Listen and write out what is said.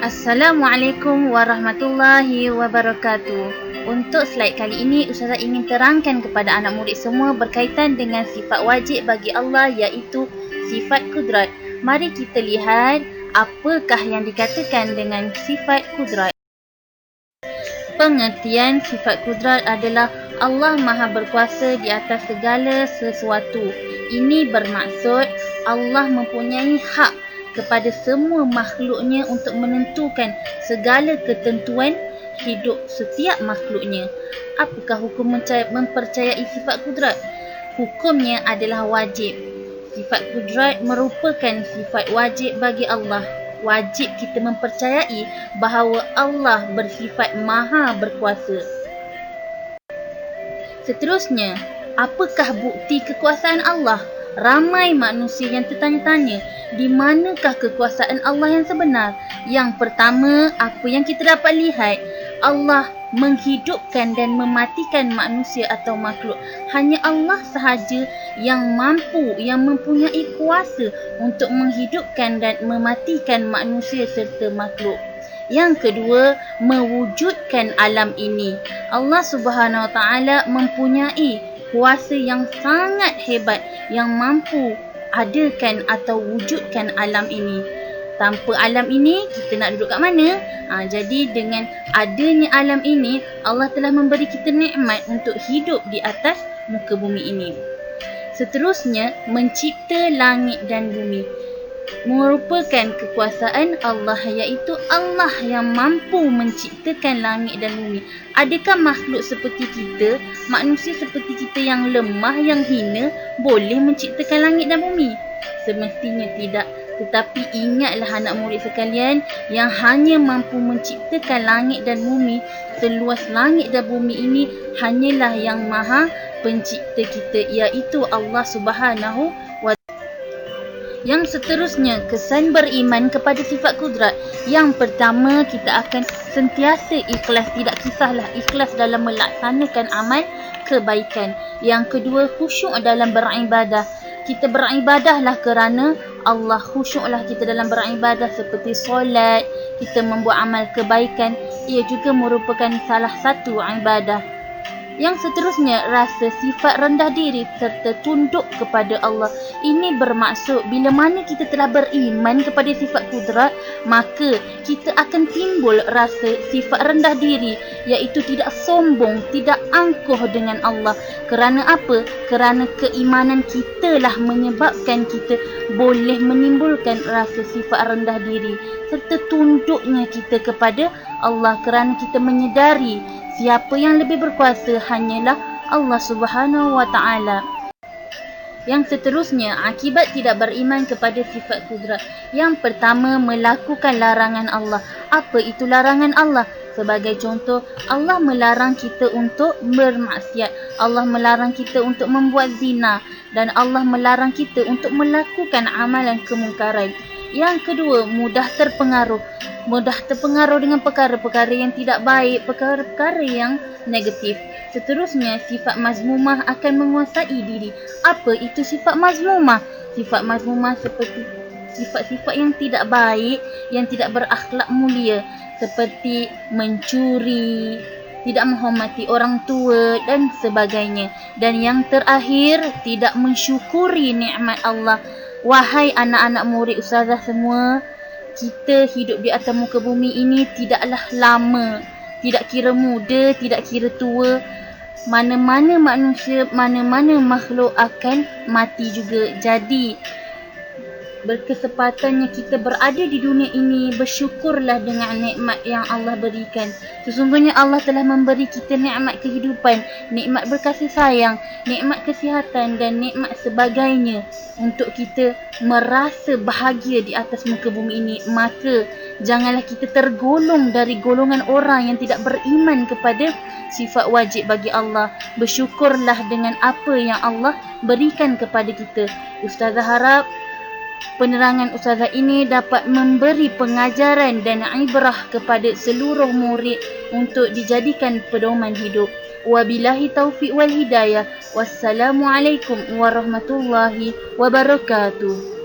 Assalamualaikum warahmatullahi wabarakatuh. Untuk slide kali ini, Ustazah ingin terangkan kepada anak murid semua berkaitan dengan sifat wajib bagi Allah, iaitu sifat kudrat. Mari kita lihat apakah yang dikatakan dengan sifat kudrat. Pengertian sifat kudrat adalah Allah Maha Berkuasa di atas segala sesuatu. Ini bermaksud Allah mempunyai hak kepada semua makhluknya untuk menentukan segala ketentuan hidup setiap makhluknya. Apakah hukum mempercayai sifat kudrat? Hukumnya adalah wajib. Sifat kudrat merupakan sifat wajib bagi Allah. Wajib kita mempercayai bahawa Allah bersifat maha berkuasa. Seterusnya, apakah bukti kekuasaan Allah? Ramai manusia yang tertanya-tanya, di manakah kekuasaan Allah yang sebenar? Yang pertama, apa yang kita dapat lihat, Allah menghidupkan dan mematikan manusia atau makhluk. Hanya Allah sahaja yang mampu, yang mempunyai kuasa untuk menghidupkan dan mematikan manusia serta makhluk. Yang kedua, mewujudkan alam ini. Allah Subhanahu Wa Taala mempunyai kuasa yang sangat hebat yang mampu adakan atau wujudkan alam ini. Tanpa alam ini, kita nak duduk kat mana? Jadi dengan adanya alam ini, Allah telah memberi kita nikmat untuk hidup di atas muka bumi ini. Seterusnya, mencipta langit dan bumi merupakan kekuasaan Allah, iaitu Allah yang mampu menciptakan langit dan bumi. Adakah makhluk seperti kita, manusia seperti kita yang lemah, yang hina, boleh menciptakan langit dan bumi? Semestinya tidak. Tetapi ingatlah anak murid sekalian, yang hanya mampu menciptakan langit dan bumi, seluas langit dan bumi ini, hanyalah yang maha pencipta kita, iaitu Allah Subhanahu Wa Taala. Yang seterusnya, kesan beriman kepada sifat kudrat. Yang pertama, kita akan sentiasa ikhlas, tidak kisahlah ikhlas dalam melaksanakan amal kebaikan. Yang kedua, khusyuk dalam beribadah. Kita beribadahlah kerana Allah, khusyuklah kita dalam beribadah seperti solat, kita membuat amal kebaikan. Ia juga merupakan salah satu ibadah. Yang seterusnya, rasa sifat rendah diri serta tunduk kepada Allah. Ini bermaksud bila mana kita telah beriman kepada sifat kudrat, maka kita akan timbul rasa sifat rendah diri, iaitu tidak sombong, tidak angkuh dengan Allah. Kerana apa? Kerana keimanan kita lah menyebabkan kita boleh menimbulkan rasa sifat rendah diri serta tunduknya kita kepada Allah, kerana kita menyedari siapa yang lebih berkuasa hanyalah Allah Subhanahu Wa Taala. Yang seterusnya, akibat tidak beriman kepada sifat kudrat. Yang pertama, melakukan larangan Allah. Apa itu larangan Allah? Sebagai contoh, Allah melarang kita untuk bermaksiat. Allah melarang kita untuk membuat zina. Dan Allah melarang kita untuk melakukan amalan kemungkaran. Yang kedua, mudah terpengaruh. Mudah terpengaruh dengan perkara-perkara yang tidak baik, perkara-perkara yang negatif. Seterusnya, sifat mazmumah akan menguasai diri. Apa itu sifat mazmumah? Sifat mazmumah seperti sifat-sifat yang tidak baik, yang tidak berakhlak mulia, seperti mencuri, tidak menghormati orang tua dan sebagainya. Dan yang terakhir, tidak mensyukuri nikmat Allah. Wahai anak-anak murid Ustazah semua, kita hidup di atas muka bumi ini tidaklah lama. Tidak kira muda, tidak kira tua. Mana-mana manusia, mana-mana makhluk akan mati juga. Jadi, berkesempatannya kita berada di dunia ini, bersyukurlah dengan nikmat yang Allah berikan. Sesungguhnya Allah telah memberi kita nikmat kehidupan, nikmat berkasih sayang, nikmat kesihatan dan nikmat sebagainya untuk kita merasa bahagia di atas muka bumi ini. Maka janganlah kita tergolong dari golongan orang yang tidak beriman kepada sifat wajib bagi Allah. Bersyukurlah dengan apa yang Allah berikan kepada kita. Ustazah harap penerangan Ustazah ini dapat memberi pengajaran dan ibrah kepada seluruh murid untuk dijadikan pedoman hidup. Wabillahi taufiq wal hidayah. Wassalamualaikum warahmatullahi wabarakatuh.